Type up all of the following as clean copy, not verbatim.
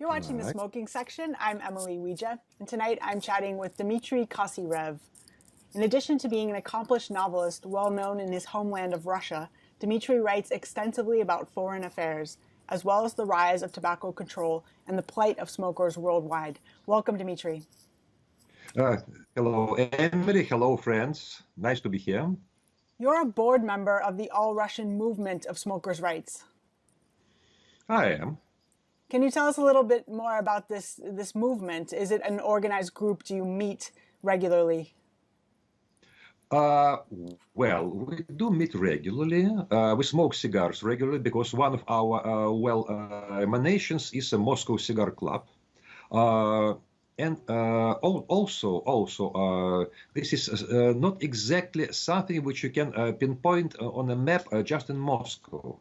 You're All watching The right. Smoking Section. I'm Emily Ouija, and tonight I'm chatting with Dmitry Kosyrev. In addition to being an accomplished novelist well known in his homeland of Russia, Dmitry writes extensively about foreign affairs, as well as the rise of tobacco control and the plight of smokers worldwide. Welcome, Dmitry. Uh, Hello, Emily. Hello, friends. Nice to be here. You're a board member of the All Russian Movement of Smokers' Rights. I am. Can you tell us a little bit more about this movement? Is it an organized group? Do you meet regularly? Uh, well, we do meet regularly. We smoke cigars regularly because one of our emanations is a Moscow Cigar Club. Uh, and also, this is not exactly something which you can pinpoint on a map just in Moscow.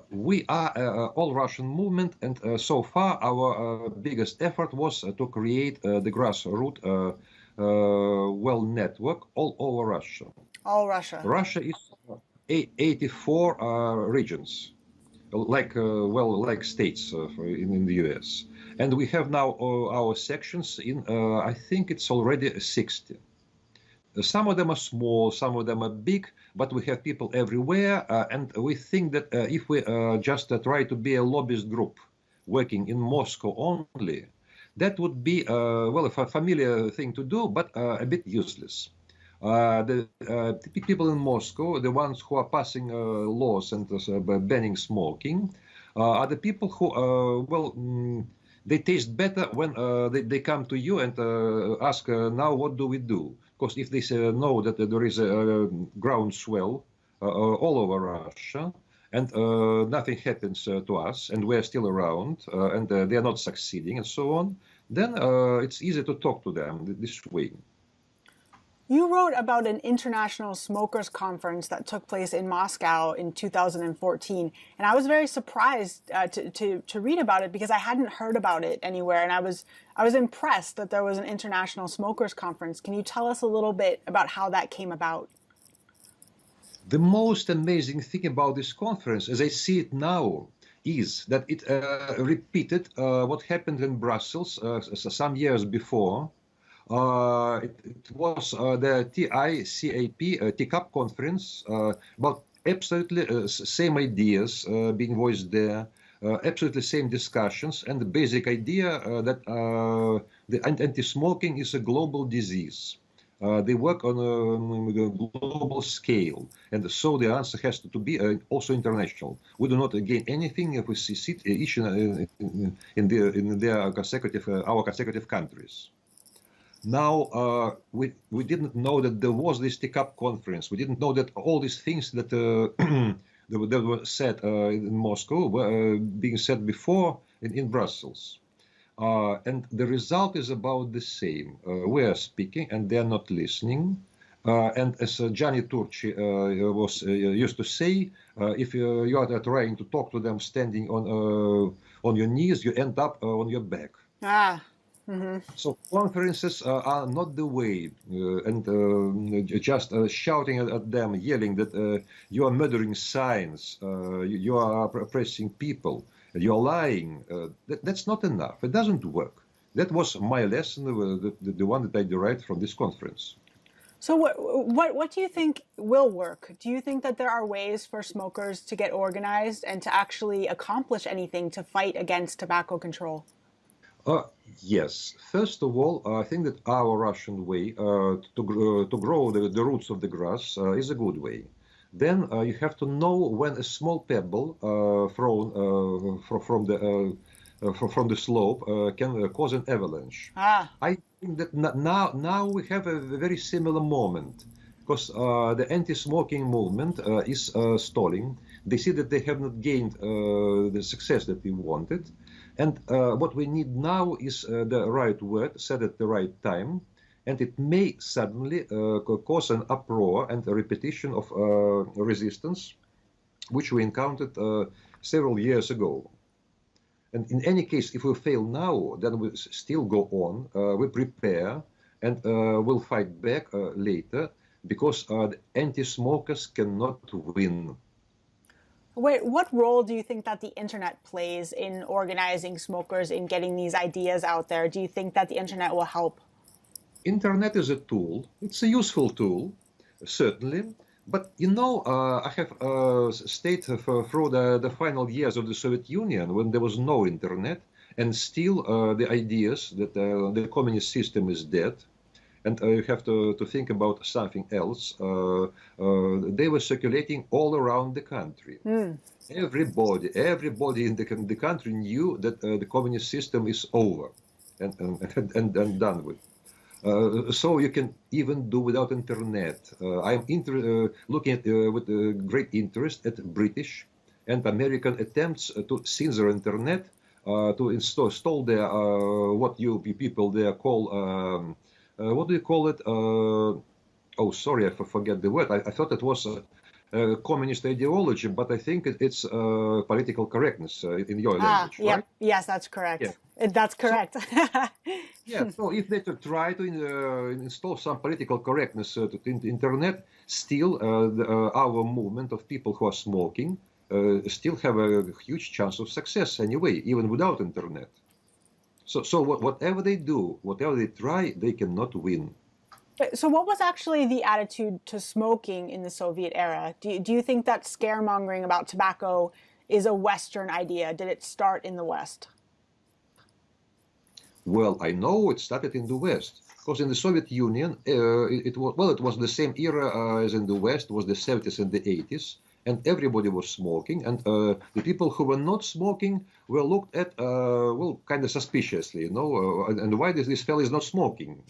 We are all Russian movement, and so far our biggest effort was to create the grassroots network all over Russia. All Russia. Russia is 84 regions, like states in the US, and we have now our sections in. I think it's already 60. Some of them are small, some of them are big, but we have people everywhere. And we think that if we just try to be a lobbyist group working in Moscow only, that would be, a familiar thing to do, but a bit useless. The people in Moscow, the ones who are passing laws and banning smoking, are the people who, they taste better when they come to you and ask, now what do we do? Because if they know that there is a groundswell all over Russia and nothing happens to us and we're still around and they're not succeeding and so on, then it's easy to talk to them this way. You wrote about an international smokers conference that took place in Moscow in 2014, and I was very surprised to read about it because I hadn't heard about it anywhere, and I was impressed that there was an international smokers conference. Can you tell us a little bit about how that came about? The most amazing thing about this conference, as I see it now, is that it repeated what happened in Brussels some years before. It was the TICAP, TICAP conference, about absolutely same ideas being voiced there, absolutely same discussions, and the basic idea that the anti-smoking is a global disease. They work on a global scale, and so the answer has to be also international. We do not gain anything if we sit each in their consecutive our consecutive countries. Now, we didn't know that there was this TICAP conference. We didn't know that all these things that, that were said in Moscow were being said before in Brussels. And the result is about the same. We are speaking and they're not listening. And as Gianni Turci was used to say, if you are trying to talk to them standing on your knees, you end up on your back. Ah. Mm-hmm. So conferences are not the way, and just shouting at them, yelling that you are murdering science, you are oppressing people, you're lying. That's not enough. It doesn't work. That was my lesson, the one that I derived from this conference. So what do you think will work? Do you think that there are ways for smokers to get organized and to actually accomplish anything to fight against tobacco control? Yes. First of all, I think that our Russian way to grow the roots of the grass is a good way. Then you have to know when a small pebble thrown from the slope can cause an avalanche. Ah. I think that now we have a very similar moment because the anti-smoking movement is stalling. They see that they have not gained the success that we wanted. And what we need now is the right word said at the right time, and it may suddenly cause an uproar and a repetition of resistance, which we encountered several years ago. And in any case, if we fail now, then we still go on, we prepare, and we'll fight back later, because the anti-smokers cannot win. What role do you think that the internet plays in organizing smokers, in getting these ideas out there? Do you think that the internet will help? Internet is a tool. It's a useful tool, certainly. But you know, I have stayed through the final years of the Soviet Union when there was no internet, and still the ideas that the communist system is dead, and you have to think about something else. They were circulating all around the country. Everybody in the country knew that the communist system is over and done with. So you can even do without internet. I'm looking at with great interest at British and American attempts to censor internet, to install their what you people there call what do you call it? Oh, sorry, I forget the word. I thought it was communist ideology, but I think it's political correctness in your language, Yep. right? Yes, that's correct. Yeah. That's correct. Yeah, so if they try to install some political correctness to the internet, still our movement of people who are smoking still have a huge chance of success anyway, even without internet. So whatever they do, whatever they try, they cannot win. So what was actually the attitude to smoking in the Soviet era? Do you think that scaremongering about tobacco is a Western idea? Did it start in the West? Well, I know it started in the West, because in the Soviet Union, it was the same era as in the West. It was the 70s and the 80s, and everybody was smoking, and the people who were not smoking were looked at, kind of suspiciously, and why this fellow is not smoking?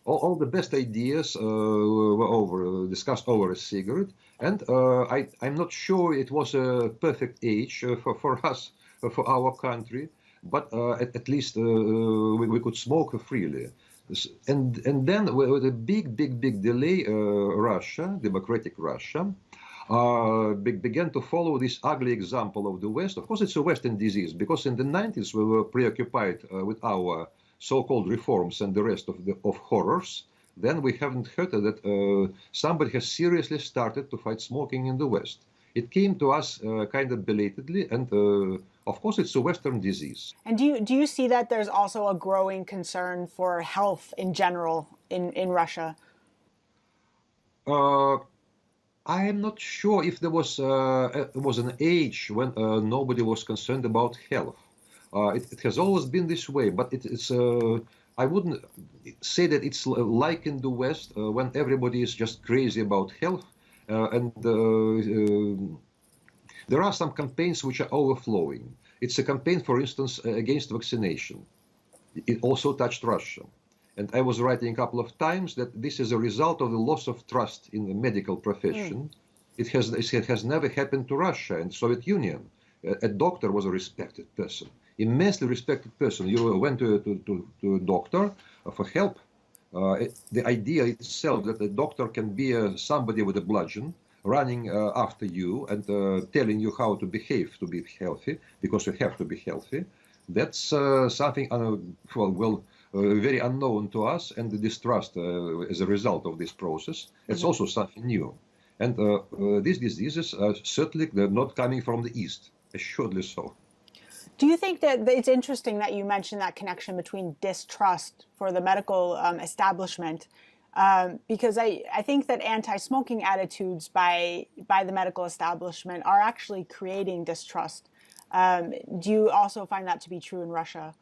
All the best ideas were discussed over a cigarette, and I'm not sure it was a perfect age for us, for our country. But at least we could smoke freely. And then with a big delay, Russia, democratic Russia, began to follow this ugly example of the West. Of course, it's a Western disease, because in the 90s we were preoccupied with our so-called reforms and the rest of horrors. Then we haven't heard that somebody has seriously started to fight smoking in the West. It came to us kind of belatedly, and of course, it's a Western disease. And do you see that there's also a growing concern for health in general in Russia? I am not sure if there was an age when nobody was concerned about health. It has always been this way, but it's I wouldn't say that it's like in the West when everybody is just crazy about health. And there are some campaigns which are overflowing. It's a campaign, for instance, against vaccination. It also touched Russia. And I was writing a couple of times that this is a result of the loss of trust in the medical profession. It has never happened to Russia and the Soviet Union. A doctor was a respected person, immensely respected person. You went to a doctor for help. The idea itself that a doctor can be somebody with a bludgeon running after you and telling you how to behave to be healthy, because you have to be healthy, that's something very unknown to us, and the distrust as a result of this process. It's also something new. And these diseases are certainly not coming from the East, assuredly so. Do you think that it's interesting that you mentioned that connection between distrust for the medical establishment? Because I think that anti-smoking attitudes by the medical establishment are actually creating distrust. Do you also find that to be true in Russia?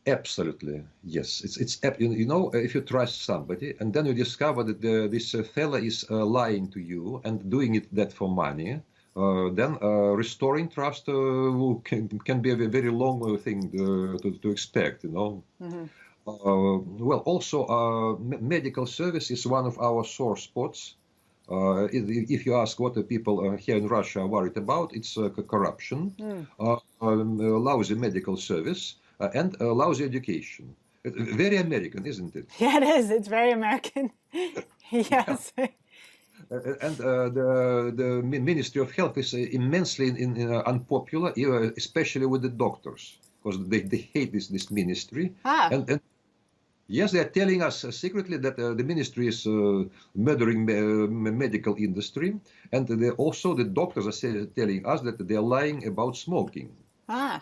Absolutely, yes. It's if you trust somebody and then you discover that this fella is lying to you and doing that for money, then restoring trust can be a very long thing to expect, Mm-hmm. Also, medical service is one of our sore spots. If you ask what the people here in Russia are worried about, it's corruption, lousy medical service, and lousy education. Very American, isn't it? Yeah, it is. It's very American. Yes. And the Ministry of Health is immensely unpopular, especially with the doctors, because they hate this ministry. Yes, they are telling us secretly that the ministry is murdering medical industry, and also the doctors are telling us that they are lying about smoking. Ah.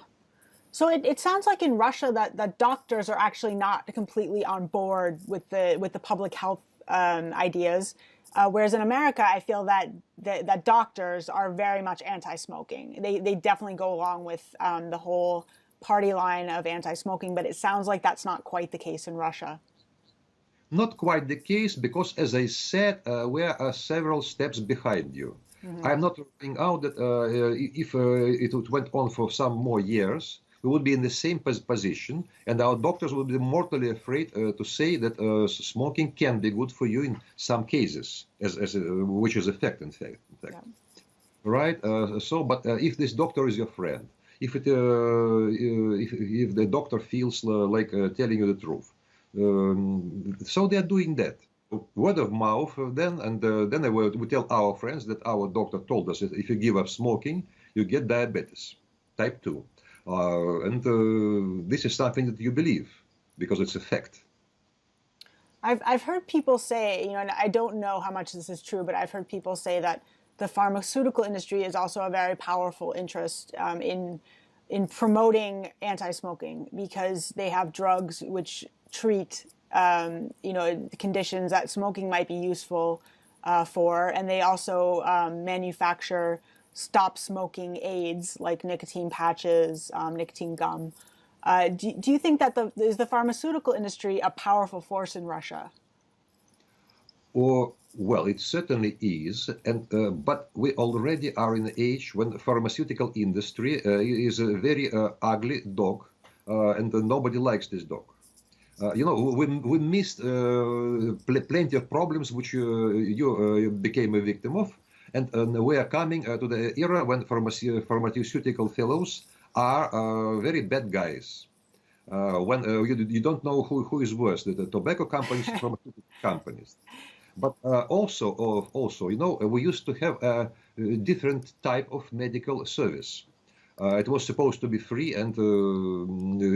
So it sounds like in Russia that doctors are actually not completely on board with the public health ideas, whereas in America, I feel that doctors are very much anti-smoking. They definitely go along with the whole party line of anti-smoking, but it sounds like that's not quite the case in Russia. Not quite the case because, as I said, we are several steps behind you. Hmm. I'm not ruling out that if it went on for some more years, we would be in the same position, and our doctors would be mortally afraid to say that smoking can be good for you in some cases, which is a fact, in fact. Yeah. Right? But if this doctor is your friend, if the doctor feels like telling you the truth, so they are doing that. Word of mouth, then we tell our friends that our doctor told us that if you give up smoking, you get diabetes, type 2. This is something that you believe because it's a fact. I've heard people say, and I don't know how much this is true, but I've heard people say that the pharmaceutical industry is also a very powerful interest in promoting anti-smoking because they have drugs which treat conditions that smoking might be useful for, and they also manufacture stop smoking aids like nicotine patches, nicotine gum. Do you think that is the pharmaceutical industry a powerful force in Russia? Well, it certainly is, but we already are in an age when the pharmaceutical industry is a very ugly dog, and nobody likes this dog. We missed plenty of problems which you became a victim of, and we are coming to the era when pharmaceutical fellows are very bad guys. When you don't know who is worse, the tobacco companies, pharmaceutical companies. But also, we used to have a different type of medical service. It was supposed to be free and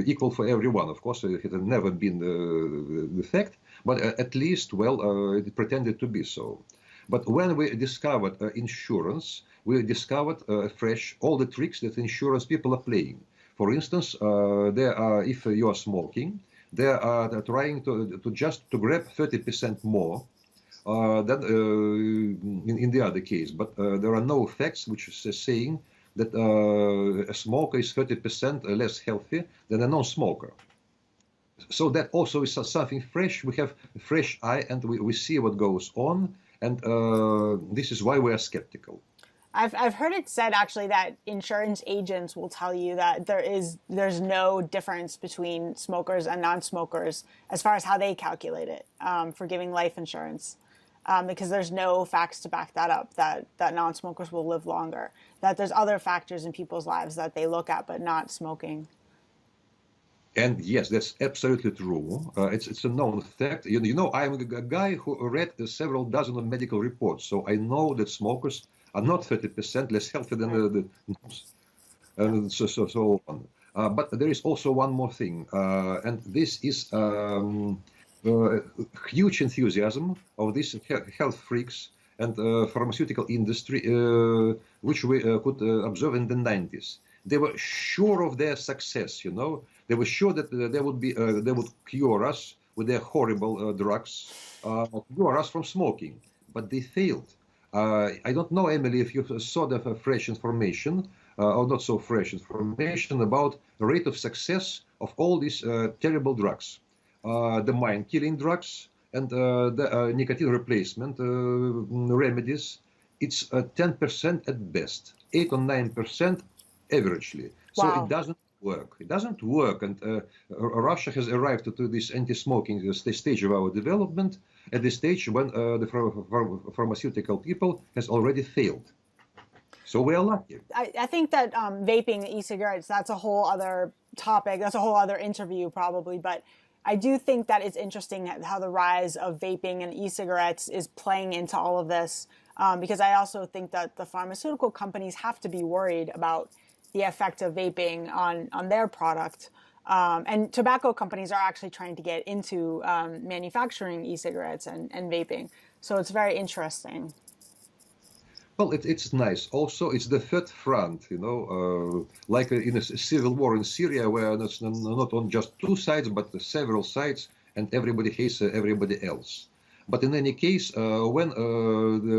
equal for everyone. Of course, it had never been the fact, but at least, it pretended to be so. But when we discovered insurance, we discovered afresh all the tricks that insurance people are playing. For instance, if you are smoking, they are trying to grab 30% more than in the other case. But there are no facts which is saying that a smoker is 30% less healthy than a non-smoker. So that also is something fresh. We have a fresh eye and we see what goes on. And this is why we are skeptical. I've heard it said actually that insurance agents will tell you that there's no difference between smokers and non-smokers as far as how they calculate it for giving life insurance. Because there's no facts to back that up, that non-smokers will live longer, that there's other factors in people's lives that they look at, but not smoking. And yes, that's absolutely true. It's a known fact. I'm a guy who read several dozen of medical reports, so I know that smokers are not 30% less healthy than the and so on. But there is also one more thing, and this is huge enthusiasm of these health freaks and pharmaceutical industry, which we could observe in the 90s. They were sure of their success, They were sure that they would cure us with their horrible drugs, cure us from smoking. But they failed. I don't know, Emily, if you saw the fresh information, or not so fresh information about the rate of success of all these terrible drugs. The mind-killing drugs and the nicotine replacement remedies, it's 10% at best, 8 or 9% averagely. So Wow. it doesn't work. It doesn't work. And Russia has arrived to this anti-smoking stage of our development at the stage when the pharmaceutical people has already failed. So we are lucky. I think that vaping, e-cigarettes, that's a whole other topic. That's a whole other interview probably. But I do think that it's interesting how the rise of vaping and e-cigarettes is playing into all of this, because I also think that the pharmaceutical companies have to be worried about the effect of vaping on their product. And tobacco companies are actually trying to get into manufacturing e-cigarettes and vaping. So it's very interesting. Well, it's nice. Also, it's the third front, like in a civil war in Syria, where it's not on just two sides, but several sides, and everybody hates everybody else. But in any case, when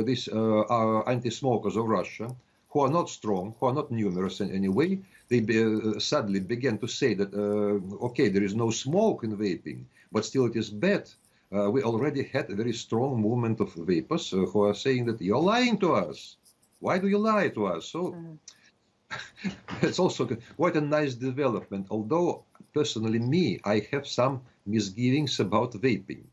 these anti-smokers of Russia, who are not strong, who are not numerous in any way, they suddenly began to say that, okay, there is no smoke in vaping, but still it is bad. We already had a very strong movement of vapors who are saying that you're lying to us. Why do you lie to us? So it's also quite a nice development. Although personally, I have some misgivings about vaping.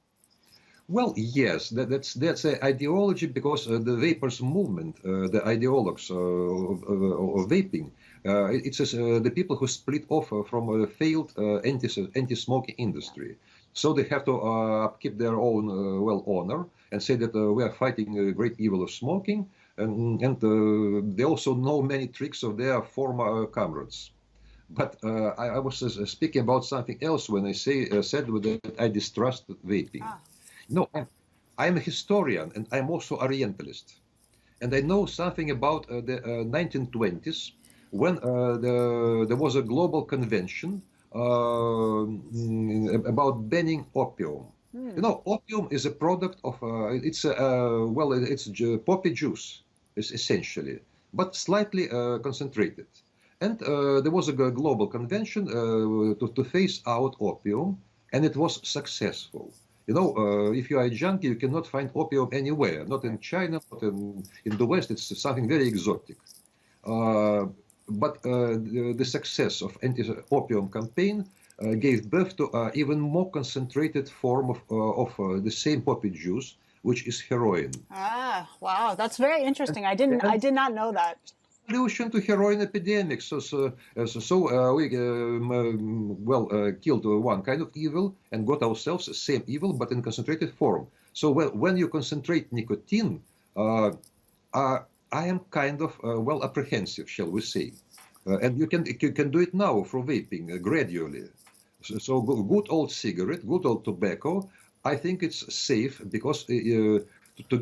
Well, yes, that's an ideology because the vapors movement, the ideologues of vaping, it's the people who split off from a failed anti-smoking industry. So they have to upkeep their own honor and say that we are fighting a great evil of smoking, and they also know many tricks of their former comrades. But I was speaking about something else when I said that I distrust vaping. Ah. No, I'm a historian and I'm also Orientalist. And I know something about the 1920s when there was a global convention about banning opium. Opium is a product of, it's poppy juice, essentially, but slightly concentrated. And there was a global convention to phase out opium, and it was successful. If you are a junkie, you cannot find opium anywhere, not in China, not in the West. It's something very exotic. But the success of anti-opium campaign gave birth to even more concentrated form of the same poppy juice, which is heroin. Ah, wow, that's very interesting. I did not know that. Solution to heroin epidemic. So we killed one kind of evil and got ourselves the same evil, but in concentrated form. So when you concentrate nicotine, I am kind of apprehensive, shall we say, and you can do it now through vaping gradually. So good old cigarette, good old tobacco. I think it's safe because to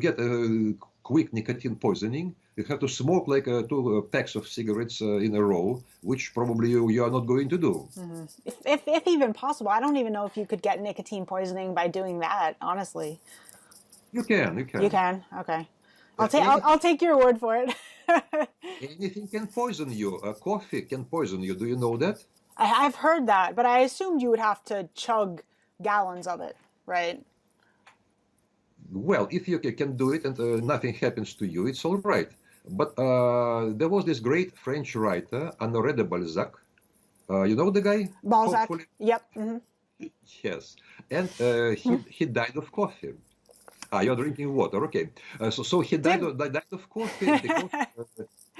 get a quick nicotine poisoning, you have to smoke like 2 packs of cigarettes in a row, which probably you are not going to do. Mm-hmm. If even possible. I don't even know if you could get nicotine poisoning by doing that, honestly. You can. You can? Okay. I'll take your word for it. Anything can poison you. Coffee can poison you. Do you know that? I've heard that, but I assumed you would have to chug gallons of it, right? Well, if you can do it and nothing happens to you, it's all right. But there was this great French writer, Honoré de Balzac. You know the guy? Balzac. Hopefully. Yep. Mm-hmm. Yes. And he died of coffee. You're drinking water. Okay. So he died of coffee because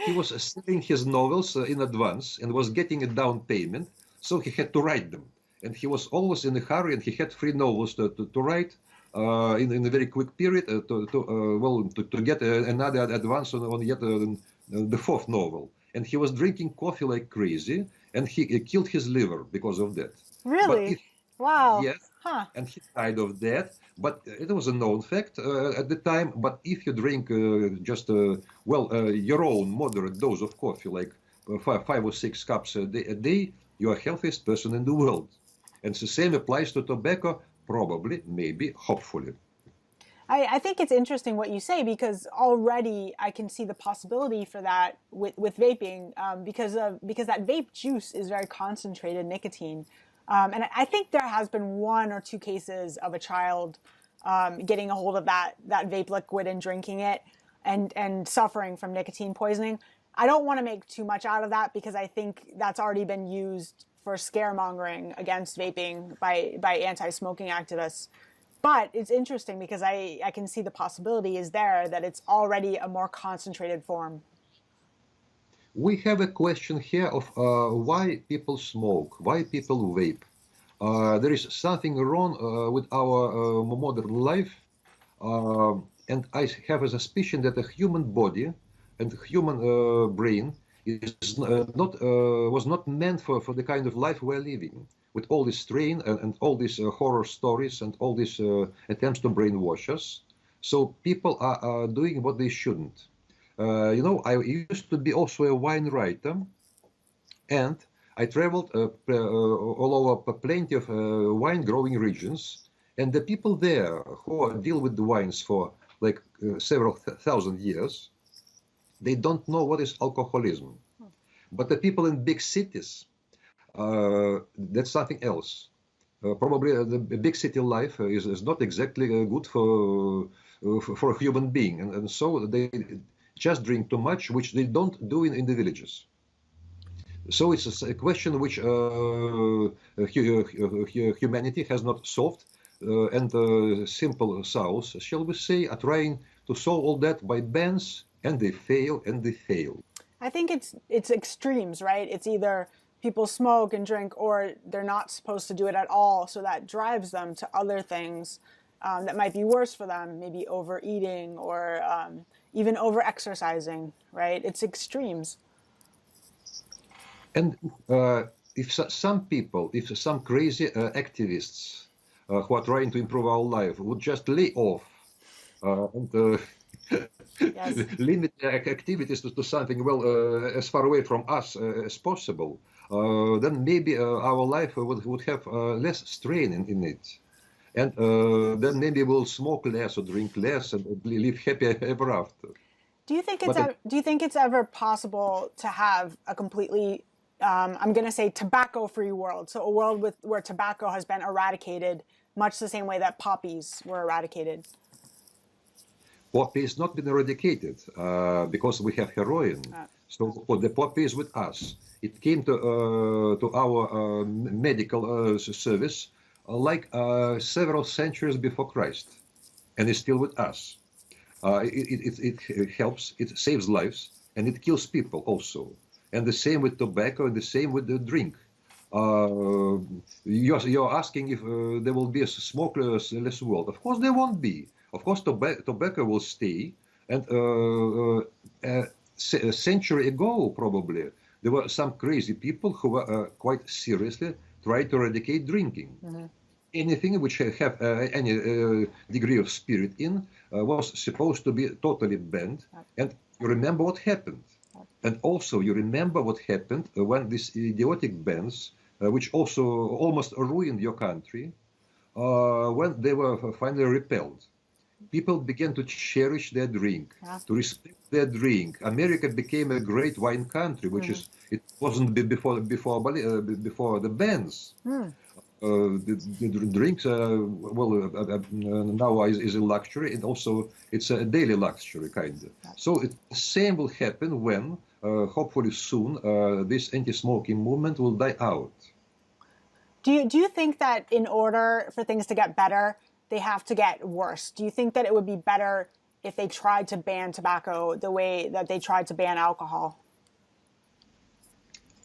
he was selling his novels in advance and was getting a down payment. So he had to write them. And he was always in a hurry, and he had 3 novels to write. In a very quick period to get another advance on yet the 4th novel. And he was drinking coffee like crazy, and he killed his liver because of that. Really? Wow. Yes. Huh. And he died of that. But it was a known fact at the time. But if you drink your own moderate dose of coffee, like 5 or 6 cups a day, you are the healthiest person in the world. And the same applies to tobacco. Probably, maybe, hopefully. I think it's interesting what you say, because already I can see the possibility for that with vaping, because that vape juice is very concentrated nicotine. And I think there has been 1 or 2 cases of a child getting a hold of that vape liquid and drinking it and suffering from nicotine poisoning. I don't want to make too much out of that because I think that's already been used for scaremongering against vaping by anti-smoking activists. But it's interesting because I can see the possibility is there that it's already a more concentrated form. We have a question here of why people smoke, why people vape. There is something wrong with our modern life, and I have a suspicion that the human body and human brain was not meant for the kind of life we're living. with all this strain and all these horror stories and all these attempts to brainwash us. So people are doing what they shouldn't. I used to be also a wine writer, and I traveled all over plenty of wine growing regions, and the people there who deal with the wines for like several thousand years, they don't know what is alcoholism. But the people in big cities, that's something else. Probably the big city life is not exactly good for a human being, and so they just drink too much, which they don't do in the villages. So it's a question which humanity has not solved, and the simple South, shall we say, are trying to solve all that by bans, and they fail, and they fail. I think it's extremes, right? It's either people smoke and drink, or they're not supposed to do it at all, so that drives them to other things that might be worse for them, maybe overeating or even over-exercising, right? It's extremes. And if some people, if some crazy activists who are trying to improve our life would just lay off and Yes. limit their activities to something, well, as far away from us as possible, then maybe our life would have less strain in it. And then maybe we'll smoke less or drink less and live happy ever after. Do you think it's ever possible to have a completely I'm going to say tobacco-free world, so a world where tobacco has been eradicated, much the same way that poppies were eradicated? Poppy has not been eradicated because we have heroin. So the poppy is with us. It came to our medical service like several centuries before Christ, and is still with us. It helps, it saves lives, and it kills people also. And the same with tobacco, and the same with the drink. You're asking if there will be a smokeless world. Of course there won't be. Of course tobacco will stay. And a century ago, probably, there were some crazy people who were quite seriously trying to eradicate drinking. Mm-hmm. Anything which have any degree of spirit in was supposed to be totally banned. And you remember what happened. And also, you remember what happened when these idiotic bans, which also almost ruined your country, when they were finally repelled. People began to cherish their drink, to respect their drink. America became a great wine country, which is it wasn't before the bans. The drinks, now is a luxury, and also it's a daily luxury kind of. So the same will happen when, hopefully soon, this anti-smoking movement will die out. Do you think that in order for things to get better, they have to get worse? Do you think that it would be better if they tried to ban tobacco the way that they tried to ban alcohol?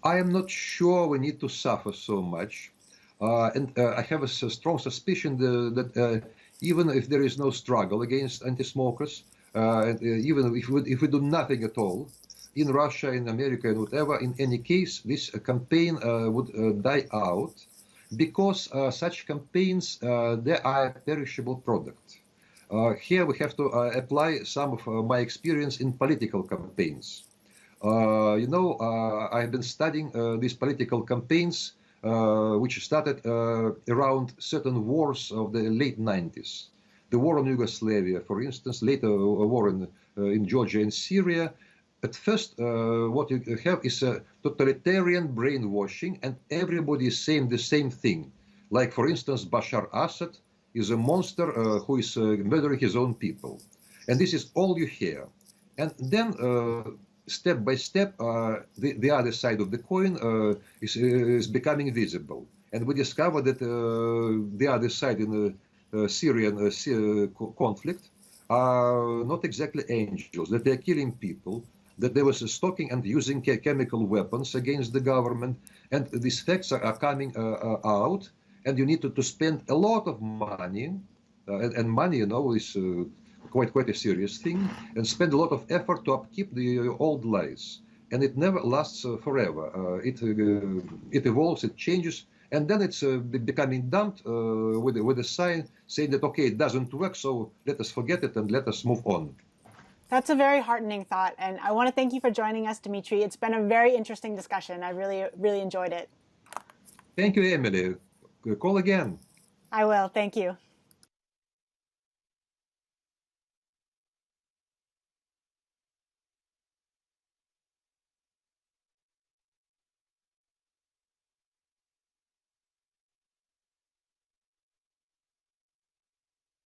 I am not sure we need to suffer so much. And I have a strong suspicion that even if there is no struggle against anti-smokers, even if we do nothing at all, in Russia, in America, and whatever, in any case, this campaign would die out, because such campaigns, they are a perishable product. Here we have to apply some of my experience in political campaigns. I have been studying these political campaigns which started around certain wars of the late 90s. The war on Yugoslavia, for instance, later a war in Georgia and Syria. At first, what you have is a totalitarian brainwashing, and everybody is saying the same thing. Like, for instance, Bashar Assad is a monster who is murdering his own people. And this is all you hear. And then step by step, the other side of the coin is becoming visible. And we discover that the other side in the Syrian conflict are not exactly angels, that they're killing people, that there was stocking and using chemical weapons against the government. And these facts are coming out, and you need to spend a lot of money, and money, is quite a serious thing, and spend a lot of effort to upkeep the old lies. And it never lasts forever. It evolves, it changes, and then it's becoming dumped with a sign saying that, okay, it doesn't work, so let us forget it and let us move on. That's a very heartening thought. And I want to thank you for joining us, Dmitry. It's been a very interesting discussion. I really, really enjoyed it. Thank you, Emily. Call again. I will. Thank you.